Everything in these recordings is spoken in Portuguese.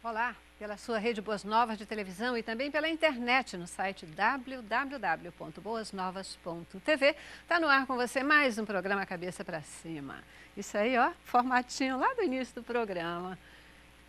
Olá, pela sua rede Boas Novas de televisão e também pela internet no site www.boasnovas.tv. Está no ar com você mais um programa Cabeça para Cima. Isso aí, ó, formatinho lá do início do programa.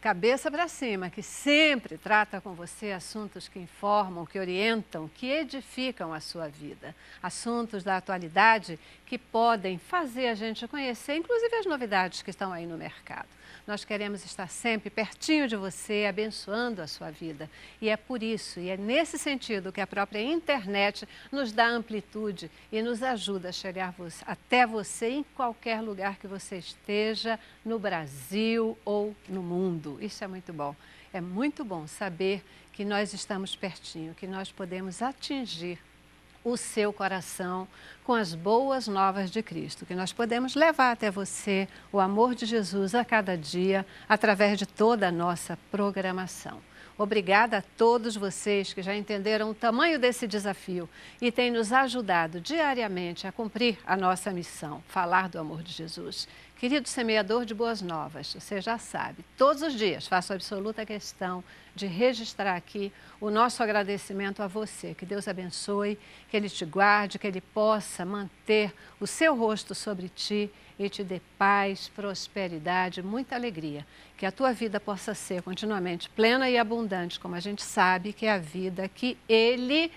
Cabeça para Cima, que sempre trata com você assuntos que informam, que orientam, que edificam a sua vida. Assuntos da atualidade que podem fazer a gente conhecer, inclusive as novidades que estão aí no mercado. Nós queremos estar sempre pertinho de você, abençoando a sua vida. E é por isso, e é nesse sentido que a própria internet nos dá amplitude e nos ajuda a chegar até você em qualquer lugar que você esteja, no Brasil ou no mundo. Isso é muito bom. É muito bom saber que nós estamos pertinho, que nós podemos atingir o seu coração com as boas novas de Cristo, que nós podemos levar até você o amor de Jesus a cada dia, através de toda a nossa programação. Obrigada a todos vocês que já entenderam o tamanho desse desafio e têm nos ajudado diariamente a cumprir a nossa missão, falar do amor de Jesus. Querido semeador de boas novas, você já sabe, todos os dias faço absoluta questão de registrar aqui o nosso agradecimento a você. Que Deus abençoe, que Ele te guarde, que Ele possa manter o seu rosto sobre ti e te dê paz, prosperidade, muita alegria. Que a tua vida possa ser continuamente plena e abundante, como a gente sabe que é a vida que Ele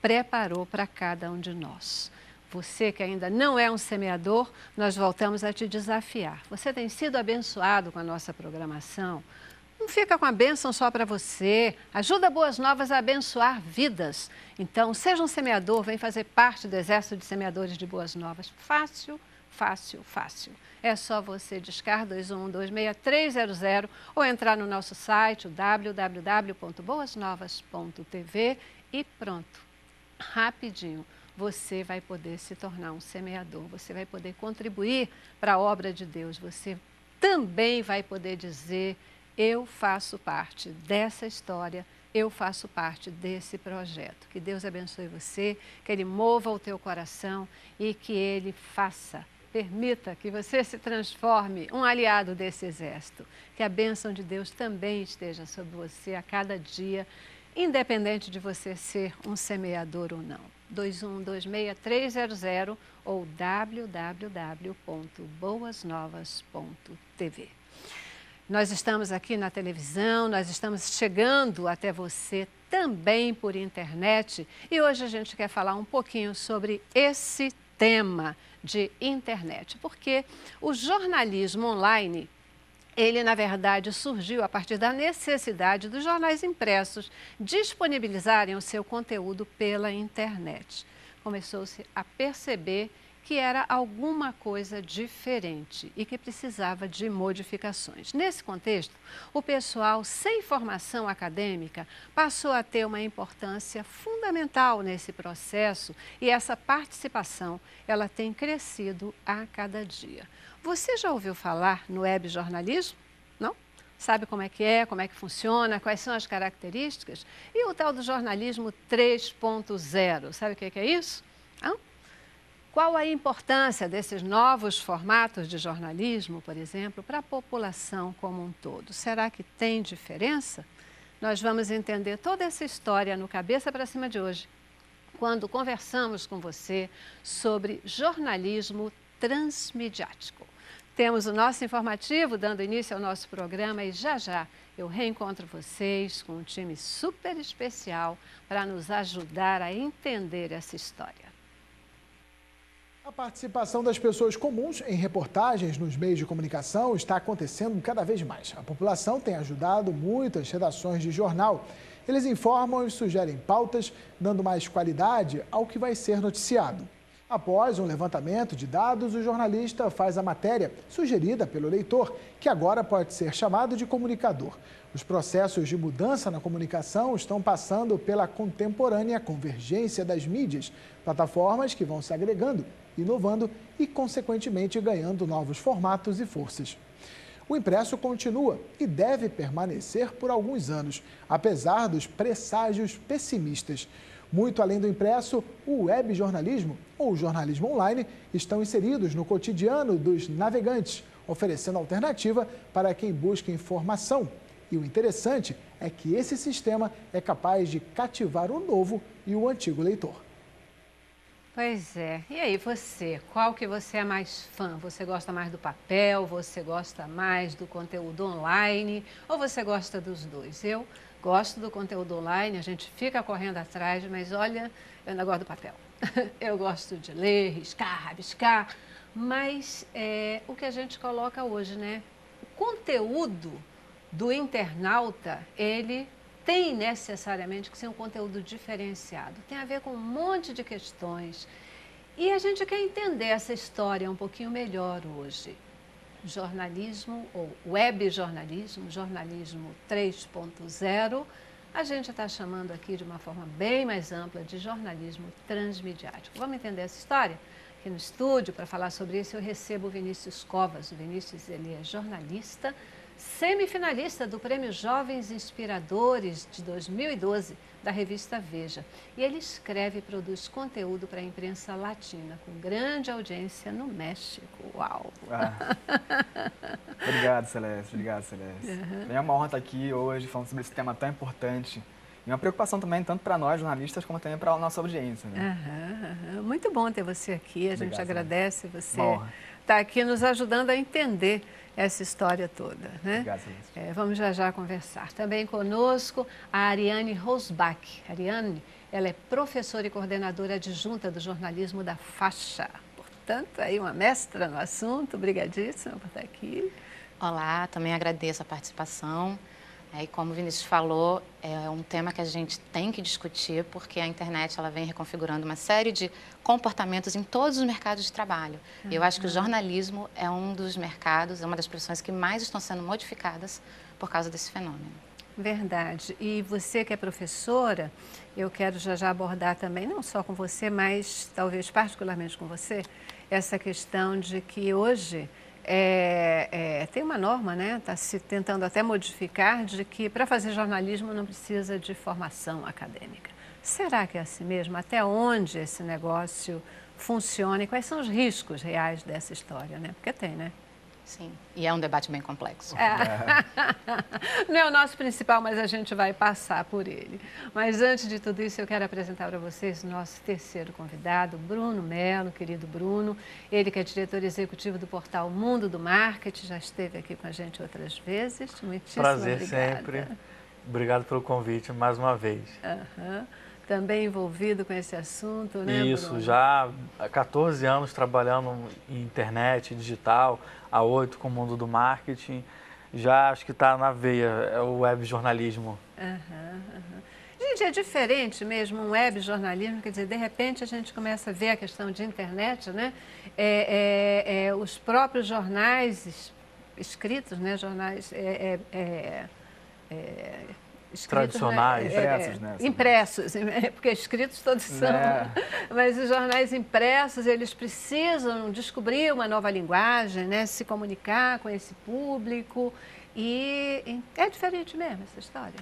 preparou para cada um de nós. Você que ainda não é um semeador, nós voltamos a te desafiar. Você tem sido abençoado com a nossa programação? Não fica com a bênção só para você. Ajuda Boas Novas a abençoar vidas. Então, seja um semeador, vem fazer parte do exército de semeadores de Boas Novas. Fácil, fácil, fácil. É só você discar 2126300 ou entrar no nosso site, www.boasnovas.tv e pronto. Rapidinho. Você vai poder se tornar um semeador, você vai poder contribuir para a obra de Deus, você também vai poder dizer: eu faço parte dessa história, eu faço parte desse projeto. Que Deus abençoe você, que Ele mova o teu coração e que Ele permita que você se transforme um aliado desse exército. Que a bênção de Deus também esteja sobre você a cada dia, independente de você ser um semeador ou não. 2126300 ou www.boasnovas.tv. Nós estamos aqui na televisão, nós estamos chegando até você também por internet e hoje a gente quer falar um pouquinho sobre esse tema de internet, porque o jornalismo online, ele, na verdade, surgiu a partir da necessidade dos jornais impressos disponibilizarem o seu conteúdo pela internet. Começou-se a perceber que era alguma coisa diferente e que precisava de modificações. Nesse contexto, o pessoal sem formação acadêmica passou a ter uma importância fundamental nesse processo e essa participação, ela tem crescido a cada dia. Você já ouviu falar no web jornalismo? Não? Sabe como é que funciona, quais são as características? E o tal do jornalismo 3.0, sabe o que é isso? Não? Qual a importância desses novos formatos de jornalismo, por exemplo, para a população como um todo? Será que tem diferença? Nós vamos entender toda essa história no Cabeça para Cima de hoje, quando conversamos com você sobre jornalismo transmediático. Temos o nosso informativo dando início ao nosso programa e já eu reencontro vocês com um time super especial para nos ajudar a entender essa história. A participação das pessoas comuns em reportagens nos meios de comunicação está acontecendo cada vez mais. A população tem ajudado muitas redações de jornal. Eles informam e sugerem pautas, dando mais qualidade ao que vai ser noticiado. Após um levantamento de dados, o jornalista faz a matéria sugerida pelo leitor, que agora pode ser chamado de comunicador. Os processos de mudança na comunicação estão passando pela contemporânea convergência das mídias, plataformas que vão se agregando, inovando e, consequentemente, ganhando novos formatos e forças. O impresso continua e deve permanecer por alguns anos, apesar dos presságios pessimistas. Muito além do impresso, o webjornalismo ou jornalismo online estão inseridos no cotidiano dos navegantes, oferecendo alternativa para quem busca informação E o interessante é que esse sistema é capaz de cativar o novo e o antigo leitor. Pois é. E aí você, qual que você é mais fã? Você gosta mais do papel? Você gosta mais do conteúdo online? Ou você gosta dos dois? Eu gosto do conteúdo online, a gente fica correndo atrás, mas olha, eu ainda gosto do papel. Eu gosto de ler, riscar, rabiscar, mas o que a gente coloca hoje, né? O conteúdo do internauta, ele tem necessariamente que ser um conteúdo diferenciado. Tem a ver com um monte de questões. E a gente quer entender essa história um pouquinho melhor hoje. Jornalismo ou webjornalismo, jornalismo 3.0, a gente está chamando aqui de uma forma bem mais ampla de jornalismo transmediático. Vamos entender essa história? Aqui no estúdio, para falar sobre isso, eu recebo o Vinícius Covas. O Vinícius, ele é jornalista, semifinalista do Prêmio Jovens Inspiradores de 2012, da revista Veja. E ele escreve e produz conteúdo para a imprensa latina, com grande audiência no México. Uau! Obrigado, Celeste. Obrigado, Celeste. É uma honra estar aqui hoje falando sobre esse tema tão importante. E uma preocupação também, tanto para nós, jornalistas, como também para a nossa audiência. Né? Muito bom ter você aqui. A gente agradece você estar aqui nos ajudando a entender essa história toda. Né? Obrigado, Celeste. Vamos já conversar. Também conosco a Ariane Rosbach. Ariane, ela é professora e coordenadora adjunta do jornalismo da Faixa. Portanto, aí uma mestra no assunto. Obrigadíssima por estar aqui. Olá, também agradeço a participação. E como o Vinícius falou, é um tema que a gente tem que discutir, porque a internet ela vem reconfigurando uma série de comportamentos em todos os mercados de trabalho. E eu acho que o jornalismo é um dos mercados, é uma das profissões que mais estão sendo modificadas por causa desse fenômeno. Verdade. E você que é professora, eu quero já abordar também, não só com você, mas talvez particularmente com você, essa questão de que hoje tem uma norma, né? Está se tentando até modificar, de que para fazer jornalismo não precisa de formação acadêmica. Será que é assim mesmo? Até onde esse negócio funciona e quais são os riscos reais dessa história, né? Porque tem, né? Sim, e é um debate bem complexo. Não é o nosso principal, mas a gente vai passar por ele. Mas antes de tudo isso, eu quero apresentar para vocês o nosso terceiro convidado, Bruno Melo, querido Bruno. Ele que é diretor executivo do portal Mundo do Marketing, já esteve aqui com a gente outras vezes. Muitíssimo prazer obrigada. sempre. Obrigado pelo convite mais uma vez. Também envolvido com esse assunto, né, Isso, Bruno? já há 14 anos trabalhando em internet, digital, há 8 com o mundo do marketing. Já acho que está na veia, é o web jornalismo. Gente, é diferente mesmo um web jornalismo, quer dizer, de repente a gente começa a ver a questão de internet, né? Os próprios jornais escritos, né? Jornais escritos, tradicionais, impressos, né? Impressos, porque escritos todos são. Mas os jornais impressos, eles precisam descobrir uma nova linguagem, né? Se comunicar com esse público. E é diferente mesmo essa história.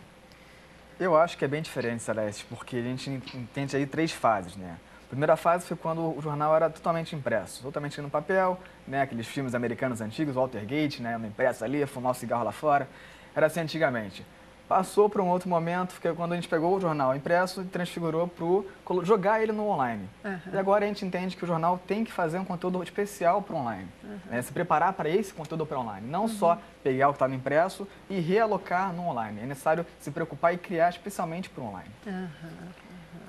Eu acho que é bem diferente, Celeste, porque a gente entende aí 3 fases, né? A primeira fase foi quando o jornal era totalmente impresso, totalmente no papel, né? Aqueles filmes americanos antigos, Watergate, né? Impresso ali, fumar o cigarro lá fora. Era assim antigamente. Passou para um outro momento, que é quando a gente pegou o jornal impresso e transfigurou para jogar ele no online. E agora a gente entende que o jornal tem que fazer um conteúdo especial para o online. Né? Se preparar para esse conteúdo para online. Não só pegar o que estava impresso e realocar no online. É necessário se preocupar e criar especialmente para o online.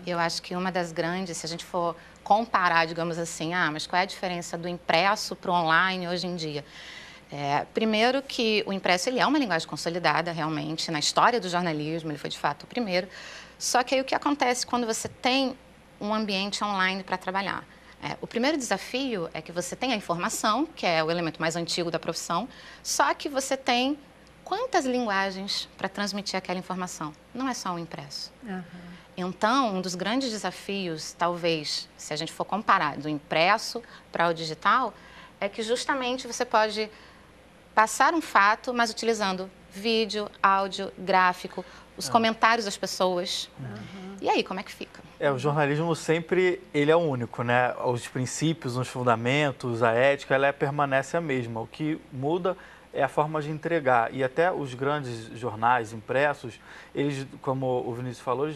Eu acho que uma das grandes, se a gente for comparar, digamos assim, mas qual é a diferença do impresso para o online hoje em dia? Primeiro que o impresso ele é uma linguagem consolidada realmente na história do jornalismo, ele foi de fato o primeiro, só que aí o que acontece quando você tem um ambiente online para trabalhar? O primeiro desafio é que você tem a informação, que é o elemento mais antigo da profissão, só que você tem quantas linguagens para transmitir aquela informação? Não é só o impresso. Então, um dos grandes desafios, talvez, se a gente for comparar do impresso para o digital, é que justamente você pode passar um fato, mas utilizando vídeo, áudio, gráfico, os comentários das pessoas. E aí, como é que fica? O jornalismo sempre, ele é único, né? Os princípios, os fundamentos, a ética, ela permanece a mesma. O que muda é a forma de entregar. E até os grandes jornais impressos, eles, como o Vinícius falou,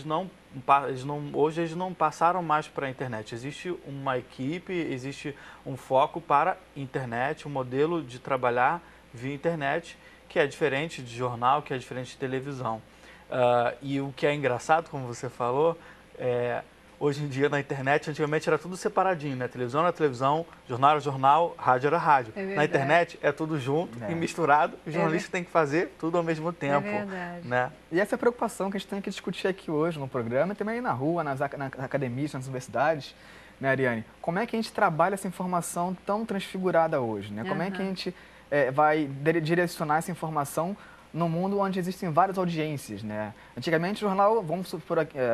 hoje eles não passaram mais para a internet. Existe uma equipe, existe um foco para a internet, um modelo de trabalhar via internet, que é diferente de jornal, que é diferente de televisão. E o que é engraçado, como você falou, hoje em dia na internet, antigamente era tudo separadinho, né? Televisão era televisão, jornal era jornal, rádio era rádio. Na internet é tudo junto e misturado, o jornalista tem que fazer tudo ao mesmo tempo. É verdade. Né? E essa é a preocupação que a gente tem que discutir aqui hoje no programa e também na rua, nas academias, nas universidades, né, Ariane? Como é que a gente trabalha essa informação tão transfigurada hoje, né? Como é que a gente vai direcionar essa informação no mundo onde existem várias audiências, né? Antigamente, o jornal, vamos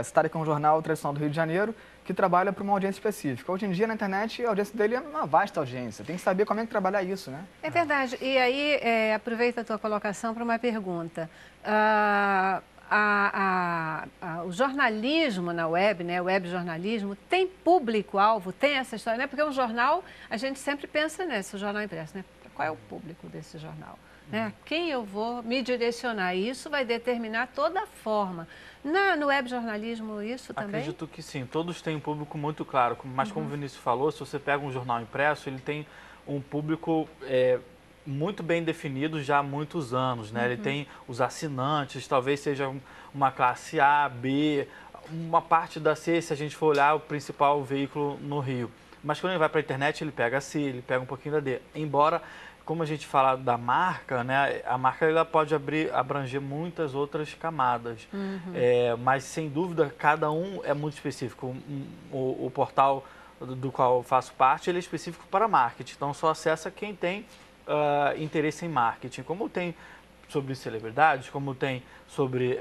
citar aqui um jornal tradicional do Rio de Janeiro, que trabalha para uma audiência específica. Hoje em dia, na internet, a audiência dele é uma vasta audiência. Tem que saber como é que trabalhar isso, né? É verdade. E aí, aproveita a tua colocação para uma pergunta. O jornalismo na web, né, o web jornalismo, tem público-alvo, tem essa história, né? Porque um jornal, a gente sempre pensa nesse, o jornal impresso, né? Qual é o público desse jornal? Né? Quem eu vou me direcionar? Isso vai determinar toda a forma. No web jornalismo, isso também? Acredito que sim. Todos têm um público muito claro. Mas como o Vinícius falou, se você pega um jornal impresso, ele tem um público muito bem definido já há muitos anos. Né? Ele tem os assinantes, talvez seja uma classe A, B, uma parte da C, se a gente for olhar o principal veículo no Rio. Mas quando ele vai para a internet, ele pega a C, ele pega um pouquinho da D. Embora, como a gente fala da marca, né, a marca ela pode abranger muitas outras camadas. Mas, sem dúvida, cada um é muito específico. O portal do qual eu faço parte, ele é específico para marketing. Então, só acessa quem tem interesse em marketing. Como tem sobre celebridades, como tem sobre,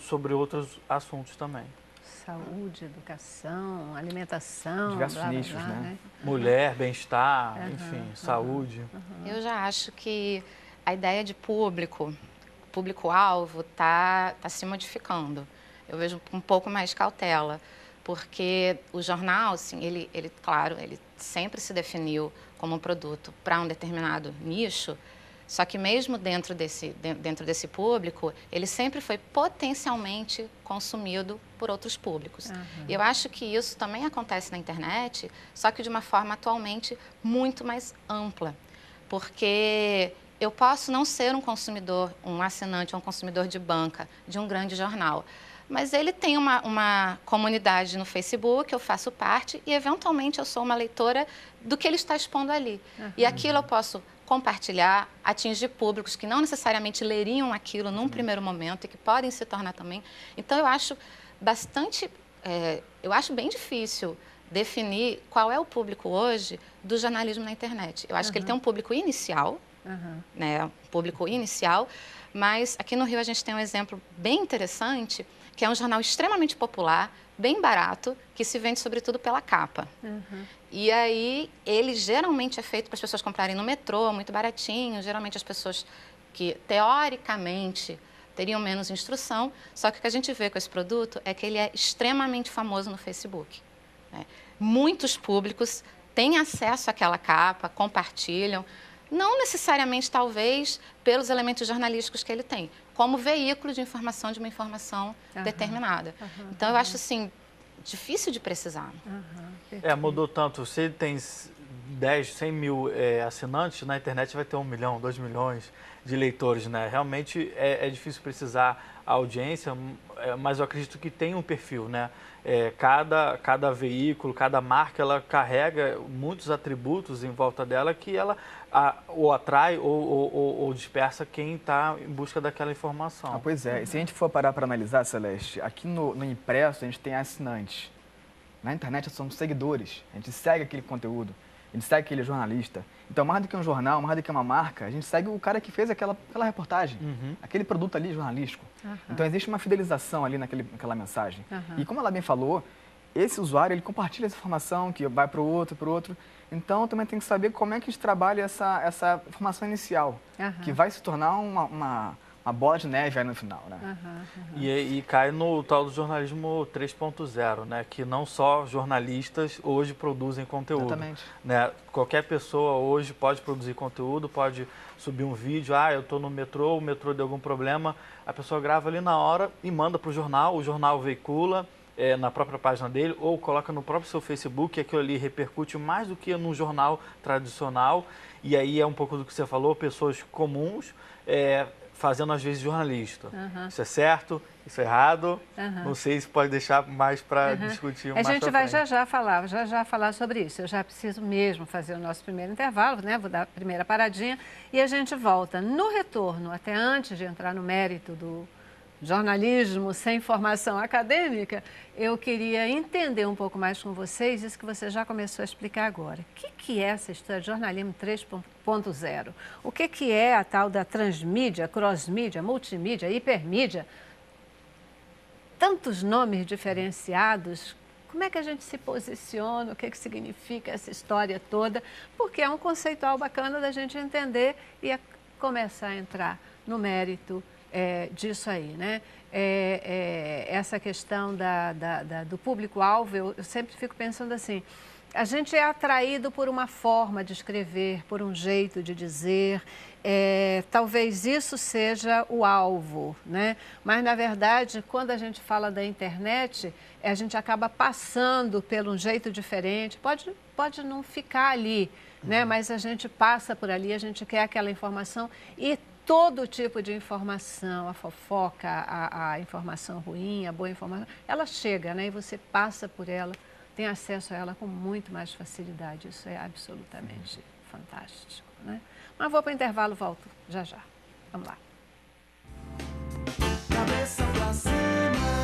sobre outros assuntos também. Saúde, educação, alimentação, diversos nichos, blá, né? Mulher, bem-estar, enfim, saúde. Eu já acho que a ideia de público-alvo está se modificando. Eu vejo um pouco mais cautela, porque o jornal, assim, claro, ele sempre se definiu como um produto para um determinado nicho, só que mesmo dentro desse público, ele sempre foi potencialmente consumido por outros públicos. E eu acho que isso também acontece na internet, só que de uma forma atualmente muito mais ampla. Porque eu posso não ser um consumidor, um assinante, um consumidor de banca de um grande jornal, mas ele tem uma comunidade no Facebook, eu faço parte e, eventualmente, eu sou uma leitora do que ele está expondo ali. E aquilo eu posso compartilhar, atingir públicos que não necessariamente leriam aquilo num primeiro momento e que podem se tornar também. Então, eu acho bem difícil definir qual é o público hoje do jornalismo na internet. Eu acho que ele tem um público inicial, né, um público inicial, mas aqui no Rio a gente tem um exemplo bem interessante, que é um jornal extremamente popular, bem barato, que se vende sobretudo pela capa. E aí, ele geralmente é feito para as pessoas comprarem no metrô, muito baratinho, geralmente as pessoas que, teoricamente, teriam menos instrução, só que o que a gente vê com esse produto é que ele é extremamente famoso no Facebook. Né? Muitos públicos têm acesso àquela capa, compartilham, não necessariamente, talvez, pelos elementos jornalísticos que ele tem, como veículo de informação de uma informação determinada. Então, eu acho, assim, difícil de precisar. Mudou tanto. Se tem 10, 100 mil assinantes, na internet vai ter 1 milhão, 2 milhões de leitores, né? Realmente é difícil precisar a audiência, mas eu acredito que tem um perfil, né? Cada veículo, cada marca, ela carrega muitos atributos em volta dela que ela ou atrai ou dispersa quem está em busca daquela informação. Pois é. E se a gente for parar para analisar, Celeste, aqui no impresso a gente tem assinantes. Na internet são seguidores. A gente segue aquele conteúdo. A gente segue aquele jornalista. Então, mais do que um jornal, mais do que uma marca, a gente segue o cara que fez aquela reportagem, aquele produto ali jornalístico. Então, existe uma fidelização ali naquela mensagem. E como ela bem falou, esse usuário, ele compartilha essa informação que vai para o outro. Então, também tem que saber como é que a gente trabalha essa informação inicial, que vai se tornar uma bola de neve aí no final, né? E cai no tal do jornalismo 3.0, né? Que não só jornalistas hoje produzem conteúdo. Exatamente. Né? Qualquer pessoa hoje pode produzir conteúdo, pode subir um vídeo, eu estou no metrô, o metrô deu algum problema, a pessoa grava ali na hora e manda para o jornal veicula na própria página dele ou coloca no próprio seu Facebook, e aquilo ali repercute mais do que no jornal tradicional. E aí é um pouco do que você falou, pessoas comuns fazendo às vezes jornalista. Isso é certo? Isso é errado? Não sei se pode deixar mais para discutir mais. A gente vai já falar sobre isso. Eu já preciso mesmo fazer o nosso primeiro intervalo, né? Vou dar a primeira paradinha e a gente volta. No retorno, até antes de entrar no mérito do jornalismo sem formação acadêmica, eu queria entender um pouco mais com vocês isso que você já começou a explicar agora. O que é essa história de jornalismo 3.0? O que é a tal da transmídia, crossmídia, multimídia, hipermídia? Tantos nomes diferenciados. Como é que a gente se posiciona? O que significa essa história toda? Porque é um conceitual bacana da gente entender e começar a entrar no mérito disso aí, né? Essa questão do público-alvo, eu sempre fico pensando assim, a gente é atraído por uma forma de escrever, por um jeito de dizer, talvez isso seja o alvo, né? Mas, na verdade, quando a gente fala da internet, a gente acaba passando por um jeito diferente, pode não ficar ali, né? Mas a gente passa por ali, a gente quer aquela informação e todo tipo de informação, a fofoca, a informação ruim, a boa informação, ela chega, né? E você passa por ela, tem acesso a ela com muito mais facilidade. Isso é absolutamente fantástico, né? Mas vou para o intervalo, volto já. Vamos lá. Cabeça pra cima.